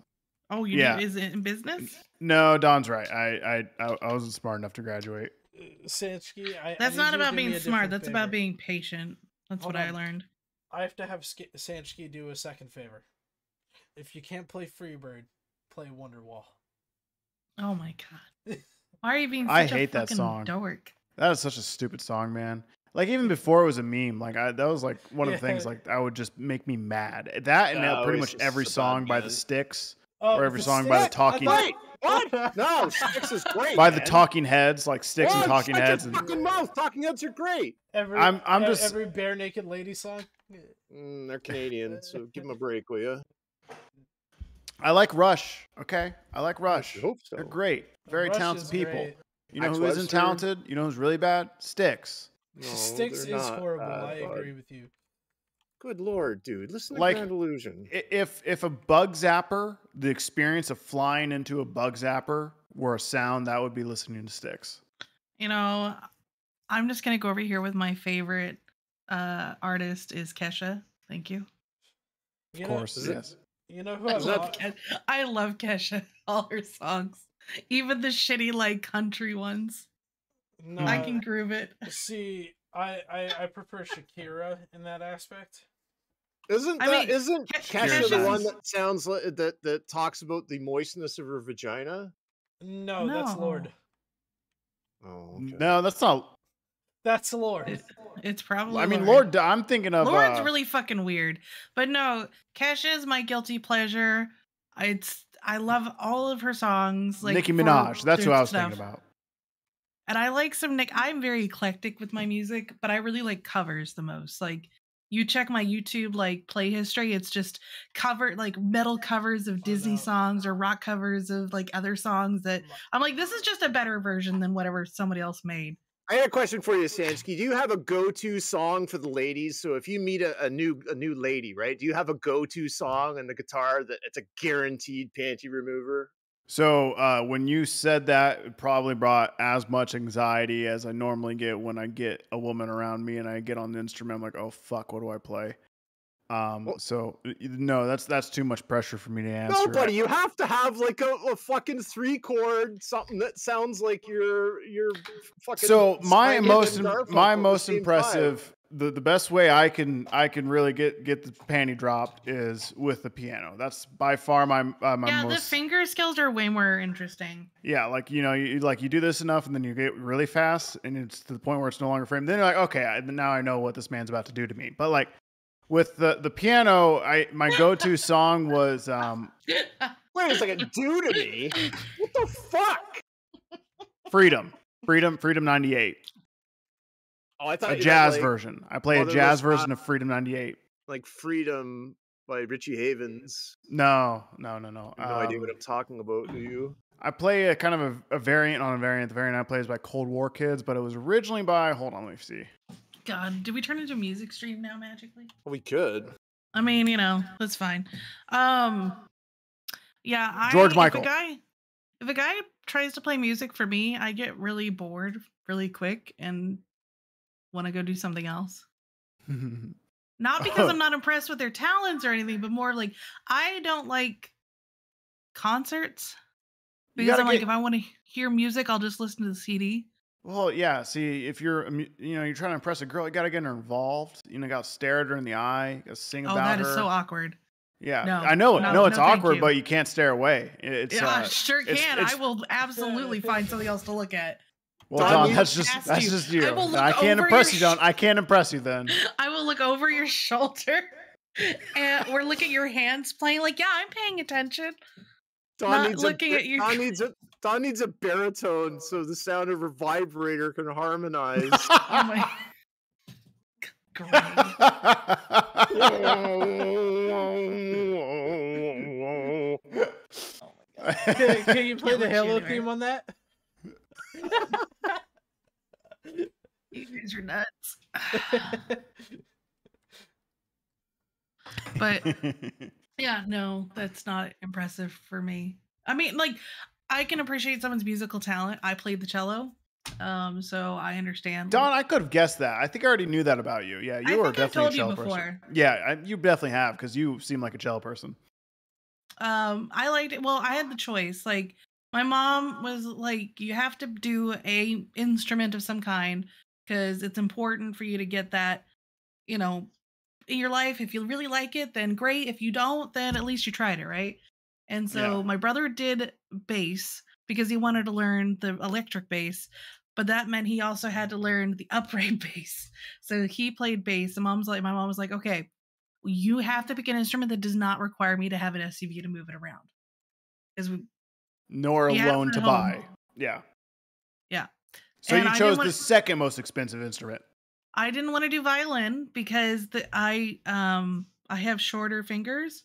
Oh, you Yeah. do? Is it in business? No, Don's right. I wasn't smart enough to graduate. Sanchki, That's I not need you to about do being me a smart. different That's about favor. being patient. That's Hold what I on. learned. I have to have Sanchki do a second favor. If you can't play Freebird, play Wonderwall. Oh my god! Why are you being such I a hate that fucking song. dork? That is such a stupid song, man. Like even before it was a meme, like that was like one of the things like that would just make me mad. That and pretty much every song by the Styx or every song by the Talking. Wait, what? No, Styx is great. By the Talking Heads, like Styx and Talking shut Heads. your fucking mouth. Talking Heads are great. I'm just every bare naked lady song. They're Canadian, so give them a break, will you? I like Rush. Okay, I like Rush. I hope so. They're great, very Rush talented is people. great. You know who Axwell isn't Stir. talented? You know who's really bad? Styx. No, Styx they're is not horrible. bad, I bud. agree with you. Good lord, dude. Listen to Like, Grand Illusion. If a bug zapper, the experience of flying into a bug zapper were a sound, that would be listening to Styx. You know, I'm just gonna go over here with my favorite artist is Kesha. Thank you. You Of know- course, yes. You know who I I love, love? I love Kesha. All her songs, even the shitty like country ones. No, I can groove it. see. I prefer Shakira in that aspect. Isn't I mean, isn't Kesha the Kesha's- one that sounds like that talks about the moistness of her vagina? No, that's No. Lord. Oh, okay. No, that's not. That's Lord. It's probably. I mean, Lord. I'm thinking of. Lord's really fucking weird, but no, Kesha is my guilty pleasure. I love all of her songs. Like Nicki for Minaj. That's who their I was stuff. thinking about. And I like some Nick. I'm very eclectic with my music, but I really like covers the most. Like you check my YouTube like play history, it's just like metal covers of Disney songs or rock covers of like other songs that I'm like, this is just a better version than whatever somebody else made. I had a question for you, Sanchki. Do you have a go-to song for the ladies? So if you meet a new lady, right? Do you have a go-to song on the guitar that it's a guaranteed panty remover? So when you said that, it probably brought as much anxiety as I normally get when I get a woman around me and I get on the instrument. I'm like, oh fuck, what do I play? So no, that's too much pressure for me to answer. No, buddy, you have to have like a fucking 3-chord something that sounds like you're fucking. So my Spike most and Garfunkel my at the most same impressive the best way I can really get the panty dropped is with the piano. That's by far my Yeah, most. the finger skills are way more interesting. Yeah, like you know, you do this enough, and then you get really fast, and it's to the point where it's no longer framed. Then you're like, okay, now I know what this man's about to do to me. But like with the piano, my go-to song was Wait a second, do to me? What the fuck? Freedom 98, Oh, I thought a you meant, jazz like, version. I play a Motherless jazz version Not- of Freedom 98. like Freedom by Richie Havens. No. You have no idea what I'm talking about, do you? I play a kind of a variant on a variant. The variant I play is by Cold War Kids, but it was originally by, hold on, let me see. God, did we turn into a music stream now magically? Well, we could. I mean, you know, that's fine. Yeah, George Michael. If a guy tries to play music for me, I get really bored really quick and want to go do something else. Not because I'm not impressed with their talents or anything, but more like I don't like concerts because I'm like, if I want to hear music, I'll just listen to the CD. Well, yeah. See, if you're you're trying to impress a girl, you got to get her involved. You got to stare at her in the eye, got to sing about her. Oh, that is so awkward. Yeah, No, I know it. no, it's no, thank awkward, you. but you can't stare away. It's I sure can. it's- I will absolutely find something else to look at. Well, Don, Don, that's asked just you. you. I will look I can't over impress your you, Don. I can't impress you then. I will look over your shoulder or look at your hands playing like, yeah, I'm paying attention. Not looking at you. Don needs a baritone so the sound of her vibrator can harmonize. Oh my. Great. Can you play Can't the let Halo you do it. theme on that? You guys are nuts. But yeah, no, that's not impressive for me. I mean, like, I can appreciate someone's musical talent. I played the cello. So I understand. Don, I could have guessed that. I think I already knew that about you. Yeah, you I are think I've definitely told a you cello before. person. Yeah, you definitely have because you seem like a cello person. I liked it. Well, I had the choice. Like my mom was like, you have to do a instrument of some kind because it's important for you to get that, you know, in your life. If you really like it, then great. If you don't, then at least you tried it, right? And so my brother did bass because he wanted to learn the electric bass, but that meant he also had to learn the upright bass. So he played bass. And my mom was like, okay, you have to pick an instrument that does not require me to have an SUV to move it around. Nor a loan to buy. Yeah. Yeah. So you chose the second most expensive instrument. I didn't want to do violin because I have shorter fingers.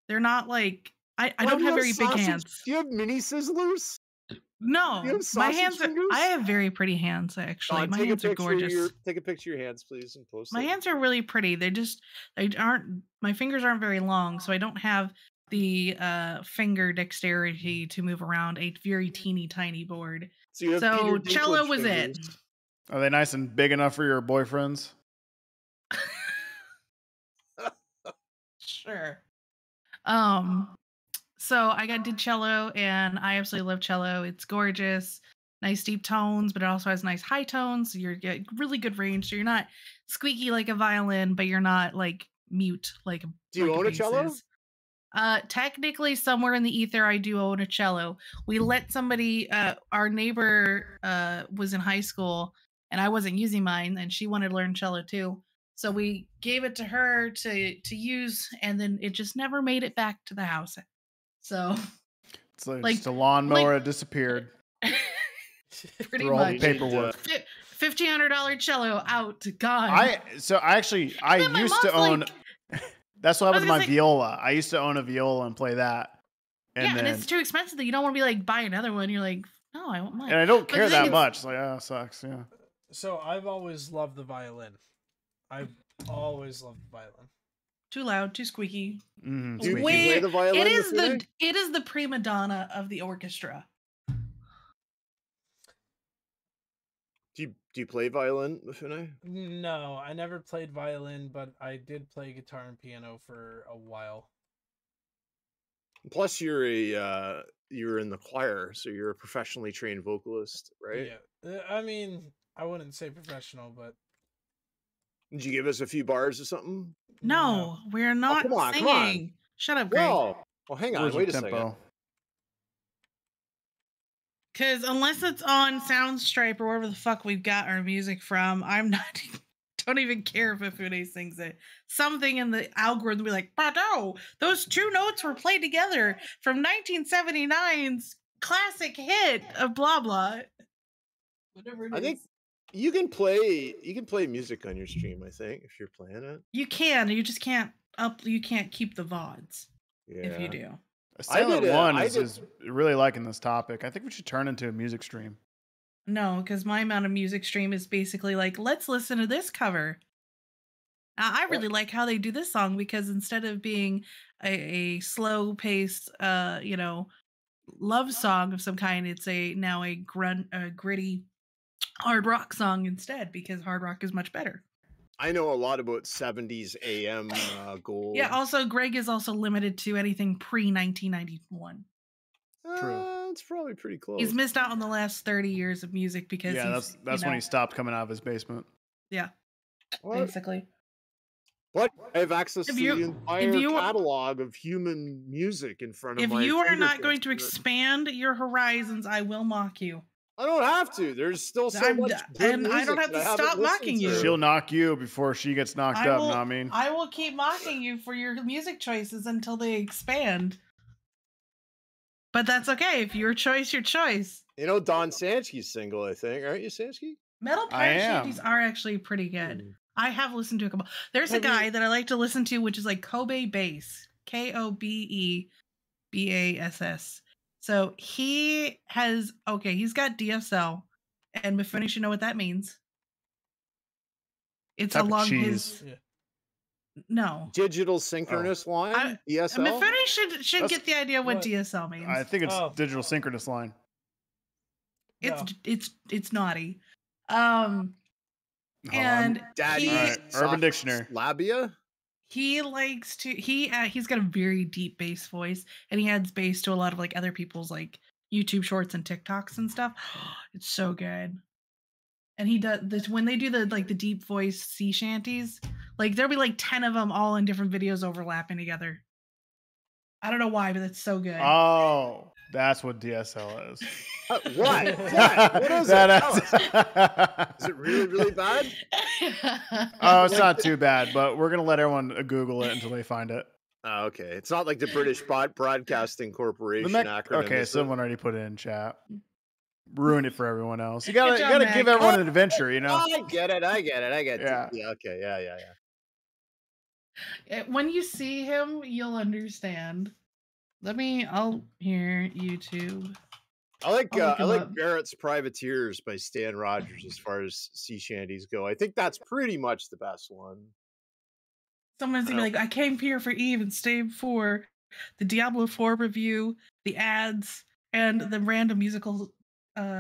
They're not like I don't have very big hands. Do you have mini sizzlers? No, my hands I have very pretty hands actually. My hands are gorgeous. Take a picture of your hands, please, and post My hands are really pretty. My fingers aren't very long, so I don't have the finger dexterity to move around a very teeny tiny board. So cello was it. Are they nice and big enough for your boyfriends? Sure. So I did cello, and I absolutely love cello. It's gorgeous, nice deep tones, but it also has nice high tones. So you get really good range. So you're not squeaky like a violin, but you're not like mute like a. Do you own a cello? Technically, somewhere in the ether, I do own a cello. We let somebody. Our neighbor was in high school, and I wasn't using mine, and she wanted to learn cello too. So we gave it to her to use, and then it just never made it back to the house. So it's like just a lawnmower that disappeared. Pretty much. All the paperwork. $1,500 cello out, gone. I used to own. That's what happened with my viola. I used to own a viola and play that. And it's too expensive that you don't want to be like buy another one. You're like, no, I want mine. And I don't care that much. It's like, oh, it sucks. Yeah. So I've always loved the violin. I've always loved the violin. Too loud, too squeaky. Do you play the violin? It is the prima donna of the orchestra. Do you play violin, Mifune? No, I never played violin, but I did play guitar and piano for a while. Plus, you're in the choir, so you're a professionally trained vocalist, right? Yeah, I mean, I wouldn't say professional, but. Did you give us a few bars or something? No, we're not singing. Come on. Shut up, Greg. Well, hang on. Wait a second. Because unless it's on Soundstripe or wherever the fuck we've got our music from, don't even care if Mifune sings it. Something in the algorithm will be like, Bado, those two notes were played together from 1979's classic hit of blah blah. Whatever it is. I think you can play music on your stream, I think, if you're playing it. You can. You just can't keep the VODs if you do. Silent One is really liking this topic. I think we should turn into a music stream. No, because my amount of music stream is basically like, let's listen to this cover. I really like how they do this song because instead of being a slow paced, love song of some kind, it's now a gritty hard rock song instead because hard rock is much better. I know a lot about 70s AM gold. Yeah, also Greg is also limited to anything pre-1991. True. It's probably pretty close. He's missed out on the last 30 years of music because that's when he stopped coming out of his basement. Yeah. Basically. But I have access to the entire catalog of human music in front of me. If you are not going to expand your horizons, I will mock you. I don't have to. There's still so much good music I don't have to stop mocking you. She'll knock you before she gets knocked up. Know what I mean? I will keep mocking you for your music choices until they expand. But that's okay. If your choice, your choice. You know, Don Sansky's single, I think. Aren't you, Sansky? Metal pirate shanties are actually pretty good. I have listened to a couple. There's a guy that I like to listen to, which is like Kobe Bass. Kobebass. So he's got DSL, and Mifune should know what that means. It's along his. No. Digital synchronous line? DSL? Mifune should get the idea of what DSL means. I think it's digital synchronous line. It's naughty. Hold And on. Daddy, he, All right, Urban Dictionary. Labia. he likes to he's got a very deep bass voice, and he adds bass to a lot of like other people's like YouTube shorts and TikToks and stuff. It's so good. And he does this when they do the like the deep voice sea shanties, like there'll be like 10 of them all in different videos overlapping together. I don't know why, but that's so good. Oh, that's what DSL is. What? What is it? Tell us. Is it really, really bad? Oh, it's not too bad, but we're gonna let everyone Google it until they find it. Oh, okay. It's not like the British Broadcasting Corporation acronym. Okay, is it? someone already put it in chat. Ruin it for everyone else. You gotta Mac. give everyone an adventure, you know. I get it. Yeah. Yeah. Okay. Yeah. When you see him, you'll understand. I'll hear YouTube. I like I'll look him up. Barrett's Privateers by Stan Rogers as far as sea shanties go. I think that's pretty much the best one. Someone's gonna be like, I came here for Eve and stayed for the Diablo 4 review, the ads, and the random musical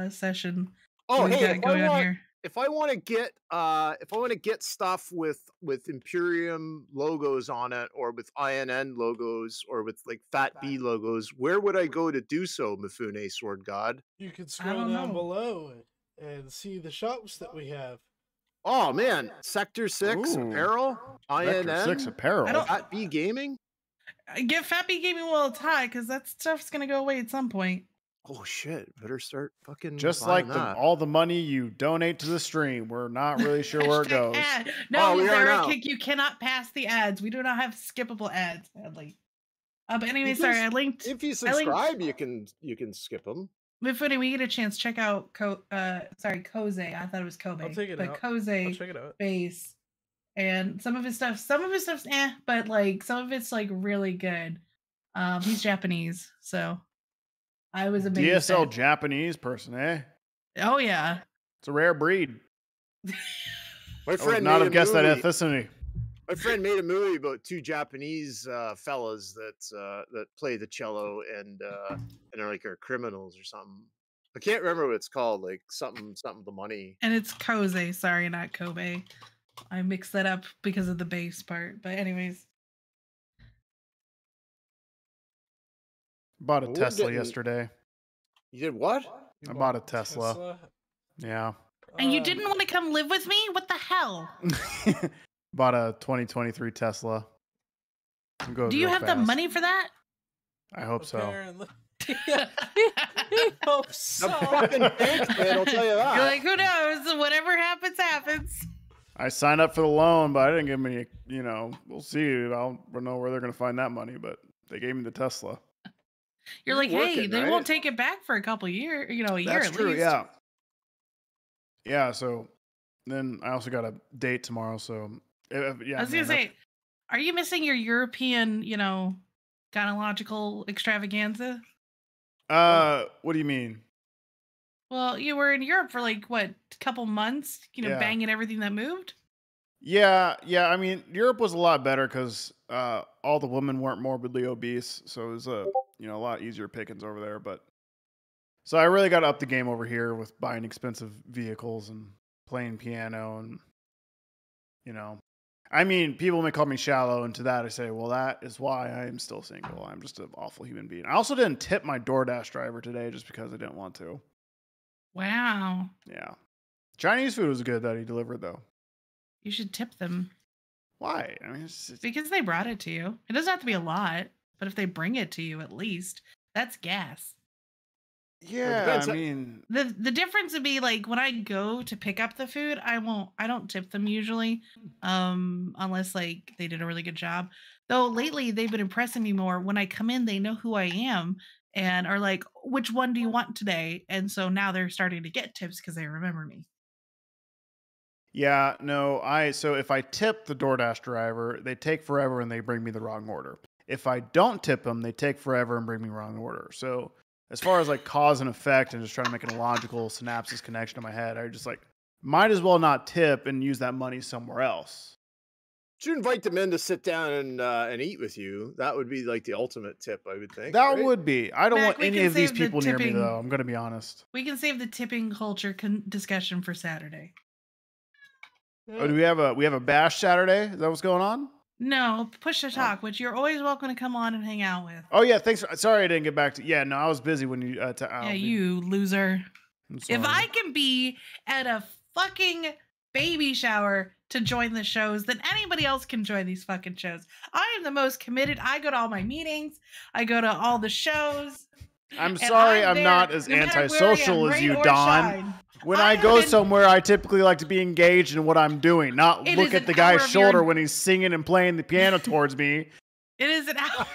session. Oh, that we hey, got going on here. if I want to get stuff with Imperium logos on it, or with INN logos, or with like Fat B logos, where would I go to do so, Mifune Swordgod? You can scroll down below and see the shops that we have. Oh man, Sector 6 Ooh. apparel, INN, Sector 6 apparel. Fat B Gaming. Get Fat B Gaming while it's high, because that stuff's gonna go away at some point. Oh shit! Better start fucking. Just buying like that. all the money you donate to the stream, we're not really sure where it goes. Ad. No, we are now. Kick, you cannot pass the ads. We do not have skippable ads, sadly. But anyway, You sorry, can- I linked. If you subscribe, you can skip them. Mifune, we get a chance, check out Koze. I thought it was Kobe. I'll take it but out. Koze I'll check it out. base. And some of his stuff's but like some of it's like really good. He's Japanese, so I was amazed. DSL Japanese person, eh? Oh yeah. It's a rare breed. My I would friend not made have a guessed that movie. ethnicity. My friend made a movie about two Japanese fellas that play the cello and are like are criminals or something. I can't remember what it's called. Like something the money. And it's Koze, sorry, not Kobe. I mixed that up because of the bass part. But anyways. Bought a We're Tesla getting- yesterday. You did what? You I bought a Tesla. Yeah. And you didn't want to come live with me? What the hell? Bought a 2023 Tesla. Do you have the money for that? I hope so. Apparently. I hope so. The fucking bank did, I'll tell you that. You're like, who knows? Whatever happens, happens. I signed up for the loan, but I didn't give them any, we'll see. I don't know where they're going to find that money, but they gave me the Tesla. You're like, You're hey, working, they right? won't take it back for a couple years, a year That's at true, least. yeah. Yeah, so then I also got a date tomorrow, so yeah. I was going to say, are you missing your European, gynecological extravaganza? What do you mean? Well, you were in Europe for a couple months, Yeah. banging everything that moved? Yeah. I mean, Europe was a lot better because all the women weren't morbidly obese, so it was a lot easier pickings over there. But so I really got to up the game over here with buying expensive vehicles and playing piano, and I mean, people may call me shallow, and to that I say, well, that is why I am still single. I'm just an awful human being. I also didn't tip my DoorDash driver today just because I didn't want to. Wow. Yeah, Chinese food was good that he delivered though. You should tip them. Why? I mean, it's Because they brought it to you. It doesn't have to be a lot, but if they bring it to you at least, that's gas. yeah. depends I on- mean, The difference would be when I go to pick up the food, I don't tip them usually. Unless they did a really good job. Though lately they've been impressing me more. When I come in, they know who I am and are like, which one do you want today? And so now they're starting to get tips because they remember me. yeah, no, so if I tip the DoorDash driver, they take forever and they bring me the wrong order. If I don't tip them, they take forever and bring me the wrong order. So as far as cause and effect and just trying to make a logical synapses connection in my head, I just might as well not tip and use that money somewhere else. should invite them in to sit down and eat with you. That would be like the ultimate tip, I would think. That right? would be. I don't Mac, want we any can of these save the people near me, tipping. though. I'm going to be honest. We can save the tipping culture discussion for Saturday. Oh, do we have a bash Saturday? Is that what's going on? No, push to talk, which you're always welcome to come on and hang out with. Oh yeah, thanks. Sorry I didn't get back to. Yeah, no, I was busy when you. Yeah, you loser. If I can be at a fucking baby shower to join the shows, then anybody else can join these fucking shows. I am the most committed. I go to all my meetings. I go to all the shows. I'm sorry, I'm not as antisocial as you, Don. When I go somewhere, I typically like to be engaged in what I'm doing, not look at the guy's shoulder when he's singing and playing the piano towards me. It is an hour.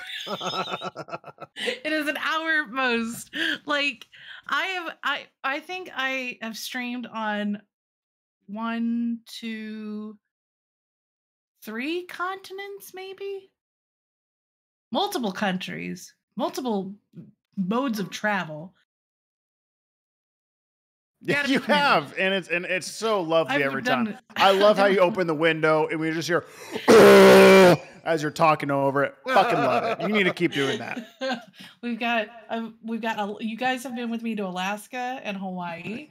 It is an hour at most. Like I think I have streamed on 1, 2, 3 continents, maybe multiple countries, multiple modes of travel. Yeah, you have, and it's so lovely every time. I love how you open the window and we just hear as you're talking over it. Fucking love it. You need to keep doing that. We've got you guys have been with me to Alaska and Hawaii,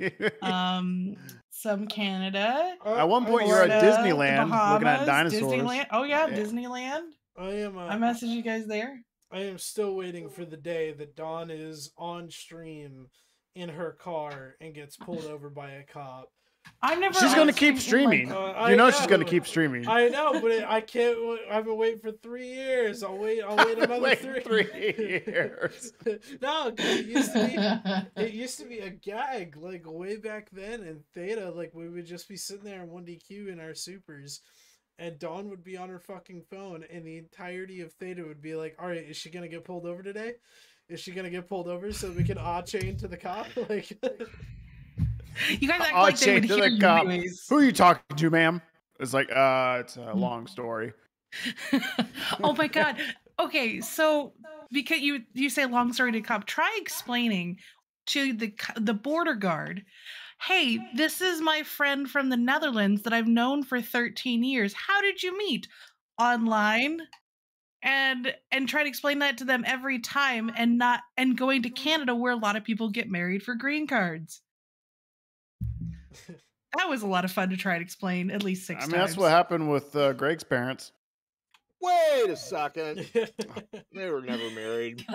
some Canada. At one point, Florida, you were at Disneyland Bahamas, looking at dinosaurs. Disneyland. Oh yeah, Disneyland. I messaged you guys there. I am still waiting for the day that Dawn is on stream in her car and gets pulled over by a cop. She's gonna keep streaming. She's gonna keep streaming. I know, but I can't. I've been waiting for 3 years. I'll wait another 3 years. No, it used to be a gag like way back then in Theta. Like we would just be sitting there in 1DQ in our supers, and Dawn would be on her fucking phone, and the entirety of Theta would be like, "All right, is she gonna get pulled over today? Is she gonna get pulled over so we can chain to the cop?" Like, you guys act like they would hear you anyways. Who are you talking to, ma'am? It's like, it's a long story. Oh my god. Okay, so because you say long story to cop, try explaining to the border guard, hey, this is my friend from the Netherlands that I've known for 13 years. How did you meet? Online. And try to explain that to them every time, and going to Canada where a lot of people get married for green cards. That was a lot of fun to try to explain at least 6 times. That's what happened with Greg's parents. Wait a second. They were never married.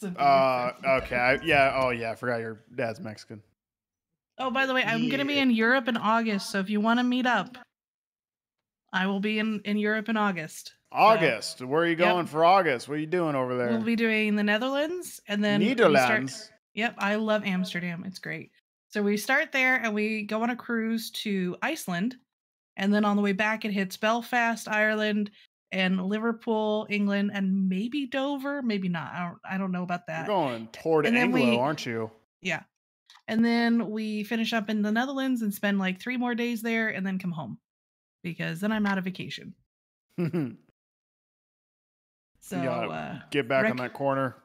Okay. I forgot your dad's Mexican. Oh, by the way, I'm going to be in Europe in August, so if you want to meet up, I will be in Europe in August. August. So, where are you going for August? What are you doing over there? We'll be doing the Netherlands, and then Netherlands. Yep, I love Amsterdam. It's great. So we start there, and we go on a cruise to Iceland, and then on the way back, it hits Belfast, Ireland, and Liverpool, England, and maybe Dover, maybe not. I don't know about that. You're going toward Anglo, aren't you? Yeah. And then we finish up in the Netherlands and spend like 3 more days there, and then come home, because then I'm out of vacation. So get back on that corner.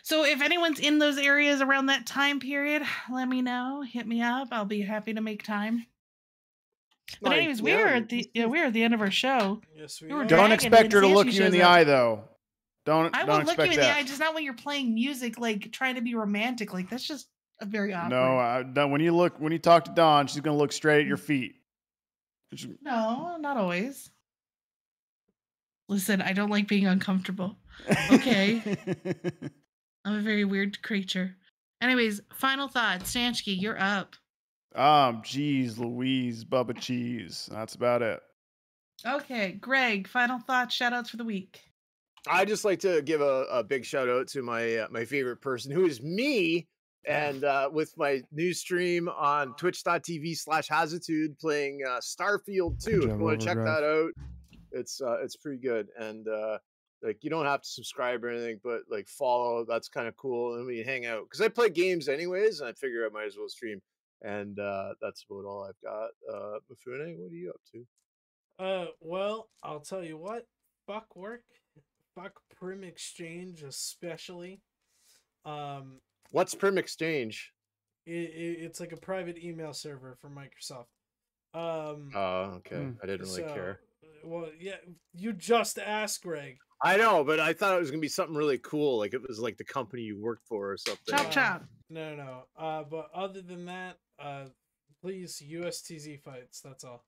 So if anyone's in those areas around that time period, let me know. Hit me up. I'll be happy to make time. But anyways, we're at the end of our show. Yes, we are. Don't expect her to look you in the eye, though. I will look you in the eye, just not when you're playing music, like trying to be romantic. Like that's just a very awkward. No, when you talk to Dawn, she's gonna look straight at your feet. No, not always. Listen, I don't like being uncomfortable. Okay. I'm a very weird creature. Anyways, final thoughts. Stanchky, you're up. Geez, Louise, Bubba Cheese. That's about it. Okay, Greg, final thoughts, shout outs for the week. I just like to give a big shout out to my favorite person, who is me, and with my new stream on twitch.tv/Hazitude playing Starfield 2. If you want to check that out, it's pretty good. And like, you don't have to subscribe or anything, but like follow. That's kind of cool. And we hang out because I play games anyways, and I figure I might as well stream. And that's about all I've got. Mifune, what are you up to? Well, I'll tell you what. Fuck work. Fuck Prim Exchange, especially. What's Prim Exchange? It's like a private email server for Microsoft. Oh, okay. I didn't really care. Well, yeah, you just asked, Greg. I know, but I thought it was gonna be something really cool, like it was like the company you worked for or something. Chop chop. No. But other than that, please USTZ fights. That's all.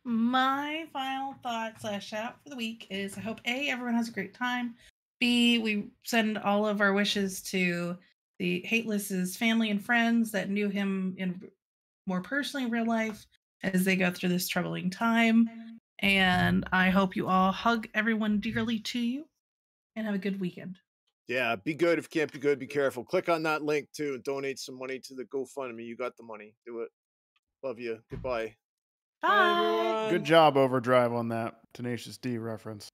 My final thought / shout out for the week is I hope A, everyone has a great time. B, we send all of our wishes to the Hateless's family and friends that knew him in more personally in real life as they go through this troubling time. And I hope you all hug everyone dearly to you and have a good weekend. Yeah, be good. If you can't be good, be careful. Click on that link too and donate some money to the GoFundMe. You got the money. Do it. Love you. Goodbye. Bye. Everyone. Good job, Overdrive, on that Tenacious D reference.